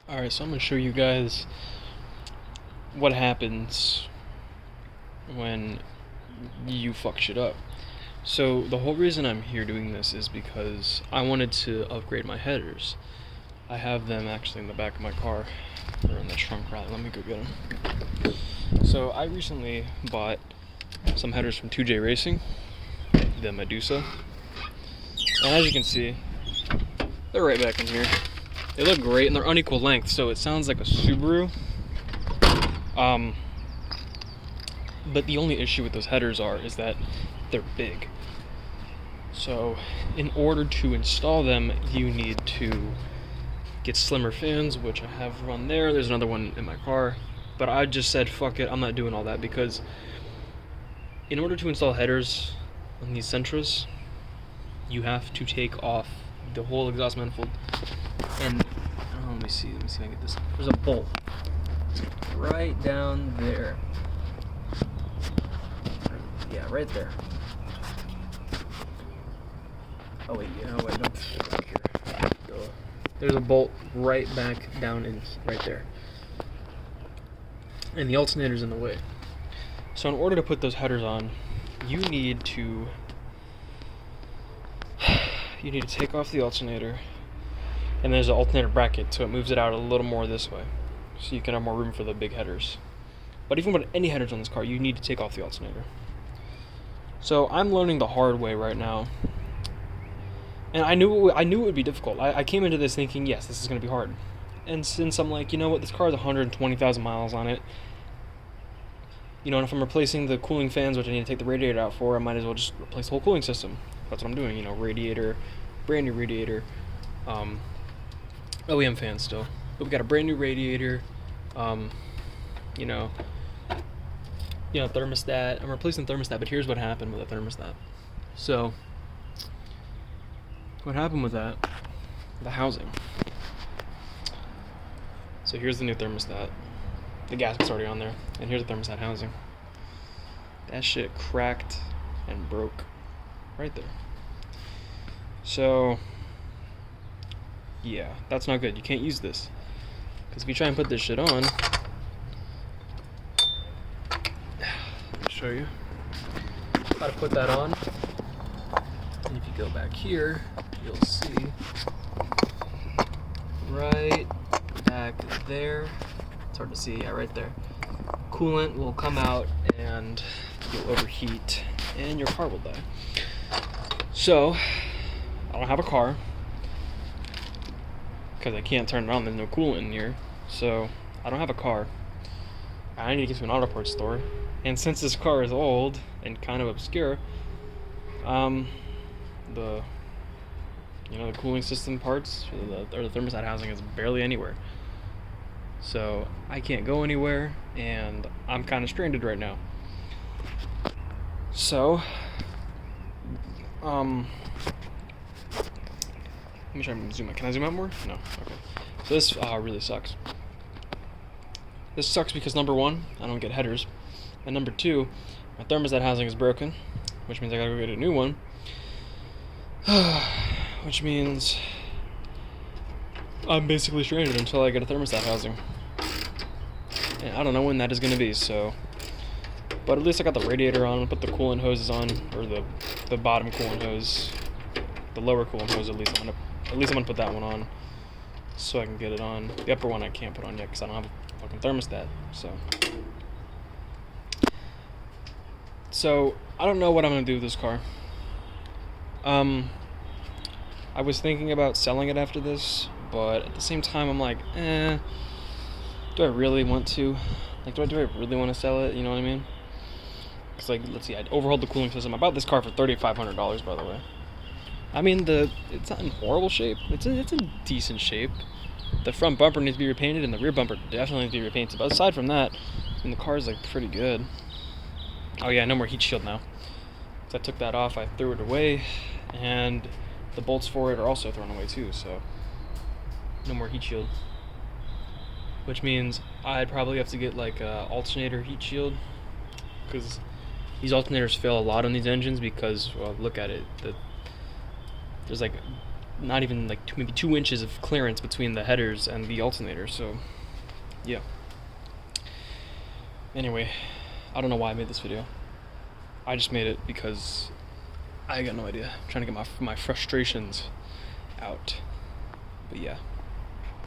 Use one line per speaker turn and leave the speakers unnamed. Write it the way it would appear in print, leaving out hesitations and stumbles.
Alright, so I'm going to show you guys what happens when you fuck shit up. So the whole reason I'm here doing this is because I wanted to upgrade my headers. I have them actually in the back of my car, or in the trunk rather. Let me go get them. So I recently bought some headers from 2J Racing, the Medusa, and as you can see, they're right back in here. They look great and they're unequal length, so it sounds like a Subaru. But the only issue with those headers is that they're big. So in order to install them, you need to get slimmer fans, which I have run there. There's another one in my car. But I just said, fuck it, I'm not doing all that, because in order to install headers on these Sentras, you have to take off the whole exhaust manifold. And let me see if I can get this. There's a bolt right down there. Yeah, right there. Oh wait, no. Here. There's a bolt right back down in right there. And the alternator's in the way. So in order to put those headers on, you need to take off the alternator, and there's an alternator bracket, so it moves it out a little more this way, so you can have more room for the big headers. But if you put any headers on this car, you need to take off the alternator. So I'm learning the hard way right now, and I knew it would be difficult. I came into this thinking, yes, this is going to be hard. And since I'm like, you know what, this car has 120,000 miles on it, you know, and if I'm replacing the cooling fans, which I need to take the radiator out for, I might as well just replace the whole cooling system. That's what I'm doing, you know, radiator, brand new radiator, OEM fans still, but we got a brand new radiator, you know, thermostat. I'm replacing the thermostat, but here's what happened with the thermostat. So, what happened with that? The housing. So here's the new thermostat. The gasket's already on there, and here's the thermostat housing. That shit cracked and broke right there. So, yeah, that's not good. You can't use this, because if you try and put this shit on, let me show you how to put that on. And if you go back here, you'll see right back there. It's hard to see, yeah, right there. Coolant will come out and you'll overheat and your car will die. So, I don't have a car because I can't turn it on. There's no coolant in here. So, I don't have a car. I need to get to an auto parts store. And since this car is old and kind of obscure, the cooling system parts or the thermostat housing is barely anywhere. So I can't go anywhere, and I'm kind of stranded right now. So, let me try and zoom out. Can I zoom out more? No. Okay. So this really sucks. This sucks because number one, I don't get headers, and number two, my thermostat housing is broken, which means I gotta go get a new one. Which means I'm basically stranded until I get a thermostat housing. And I don't know when that is going to be, so. But at least I got the radiator on. I'll put the coolant hoses on, or the bottom coolant hose, the lower coolant hose. At least I'm gonna put that one on, so I can get it on. The upper one I can't put on yet because I don't have a fucking thermostat. So I don't know what I'm gonna do with this car. I was thinking about selling it after this, but at the same time, I'm like, do I really want to? Like, do I really want to sell it? You know what I mean? Because, like, let's see, I overhauled the cooling system. I bought this car for $3,500, by the way. I mean, it's not in horrible shape. It's in decent shape. The front bumper needs to be repainted, and the rear bumper definitely needs to be repainted. But aside from that, the car's, like, pretty good. Oh, yeah, no more heat shield now. So I took that off, I threw it away, and the bolts for it are also thrown away, too, so no more heat shield. Which means I'd probably have to get, like, a alternator heat shield, because these alternators fail a lot on these engines because, well, look at it. There's like not even like maybe 2 inches of clearance between the headers and the alternator. So yeah. Anyway, I don't know why I made this video. I just made it because I got no idea. I'm trying to get my frustrations out. But yeah.